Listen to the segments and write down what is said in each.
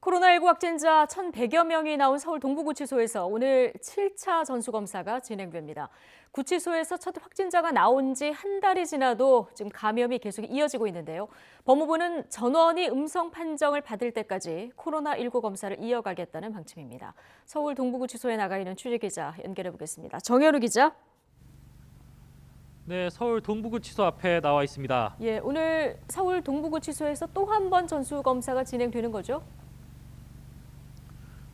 코로나19 확진자 1,100여 명이 나온 서울 동부구치소에서 오늘 7차 전수검사가 진행됩니다. 구치소에서 첫 확진자가 나온 지 한 달이 지나도 지금 감염이 계속 이어지고 있는데요. 법무부는 전원이 음성 판정을 받을 때까지 코로나19 검사를 이어가겠다는 방침입니다. 서울 동부구치소에 나가 있는 취재기자 연결해 보겠습니다. 정현우 기자. 네, 서울 동부구치소 앞에 나와 있습니다. 예, 오늘 서울 동부구치소에서 또 한 번 전수검사가 진행되는 거죠?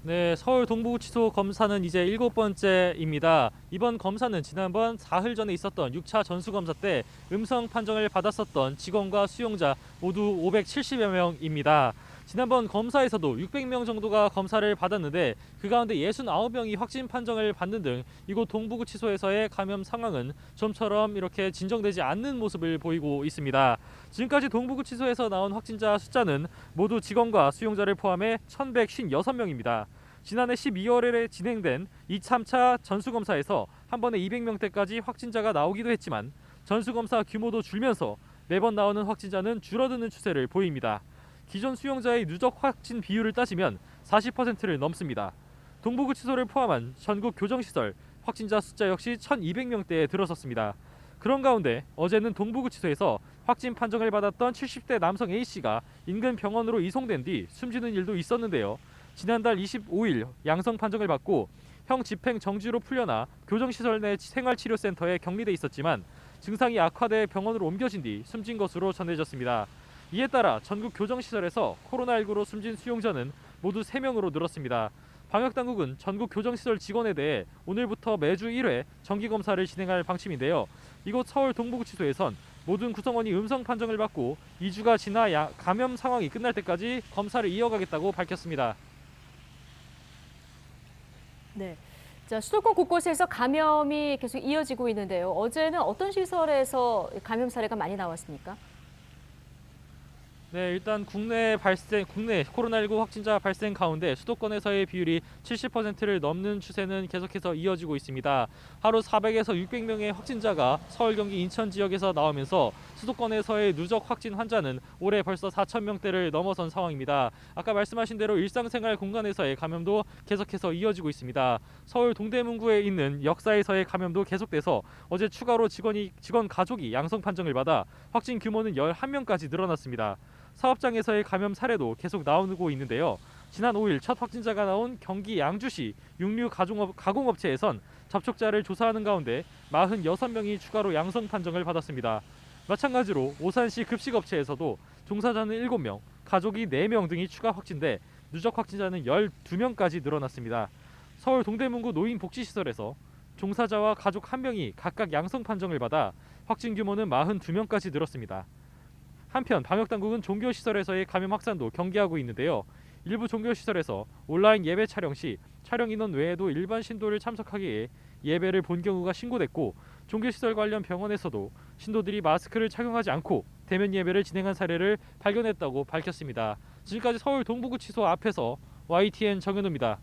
네, 서울 동부구치소 검사는 이제 7번째입니다. 이번 검사는 지난번 사흘 전에 있었던 6차 전수검사 때 음성 판정을 받았었던 직원과 수용자 모두 570여 명입니다. 지난번 검사에서도 600명 정도가 검사를 받았는데 그 가운데 69명이 확진 판정을 받는 등 이곳 동부구치소에서의 감염 상황은 좀처럼 이렇게 진정되지 않는 모습을 보이고 있습니다. 지금까지 동부구치소에서 나온 확진자 숫자는 모두 직원과 수용자를 포함해 1,156명입니다. 지난해 12월에 진행된 2, 3차 전수검사에서 한 번에 200명대까지 확진자가 나오기도 했지만 전수검사 규모도 줄면서 매번 나오는 확진자는 줄어드는 추세를 보입니다. 기존 수용자의 누적 확진 비율을 따지면 40%를 넘습니다. 동부구치소를 포함한 전국 교정시설 확진자 숫자 역시 1,200명대에 들어섰습니다. 그런 가운데 어제는 동부구치소에서 확진 판정을 받았던 70대 남성 A씨가 인근 병원으로 이송된 뒤 숨지는 일도 있었는데요. 지난달 25일 양성 판정을 받고 형 집행 정지로 풀려나 교정시설 내 생활치료센터에 격리돼 있었지만 증상이 악화돼 병원으로 옮겨진 뒤 숨진 것으로 전해졌습니다. 이에 따라 전국 교정시설에서 코로나19로 숨진 수용자는 모두 3명으로 늘었습니다. 방역당국은 전국 교정시설 직원에 대해 오늘부터 매주 1회 정기검사를 진행할 방침인데요. 이곳 서울 동부구치소에선 모든 구성원이 음성 판정을 받고 2주가 지나 감염 상황이 끝날 때까지 검사를 이어가겠다고 밝혔습니다. 네. 자, 수도권 곳곳에서 감염이 계속 이어지고 있는데요. 어제는 어떤 시설에서 감염 사례가 많이 나왔습니까? 네, 일단 국내 코로나19 확진자 발생 가운데 수도권에서의 비율이 70%를 넘는 추세는 계속해서 이어지고 있습니다. 하루 400에서 600명의 확진자가 서울, 경기, 인천 지역에서 나오면서 수도권에서의 누적 확진 환자는 올해 벌써 4,000명대를 넘어선 상황입니다. 아까 말씀하신 대로 일상생활 공간에서의 감염도 계속해서 이어지고 있습니다. 서울 동대문구에 있는 역사에서의 감염도 계속돼서 어제 추가로 직원 가족이 양성 판정을 받아 확진 규모는 11명까지 늘어났습니다. 사업장에서의 감염 사례도 계속 나오고 있는데요. 지난 5일 첫 확진자가 나온 경기 양주시 육류 가공업체에선 접촉자를 조사하는 가운데 46명이 추가로 양성 판정을 받았습니다. 마찬가지로 오산시 급식업체에서도 종사자는 7명, 가족이 4명 등이 추가 확진돼 누적 확진자는 12명까지 늘어났습니다. 서울 동대문구 노인복지시설에서 종사자와 가족 1명이 각각 양성 판정을 받아 확진 규모는 42명까지 늘었습니다. 한편 방역당국은 종교시설에서의 감염 확산도 경계하고 있는데요. 일부 종교시설에서 온라인 예배 촬영 시 촬영 인원 외에도 일반 신도를 참석하기에 예배를 본 경우가 신고됐고 종교시설 관련 병원에서도 신도들이 마스크를 착용하지 않고 대면 예배를 진행한 사례를 발견했다고 밝혔습니다. 지금까지 서울 동부구치소 앞에서 YTN 정현우입니다.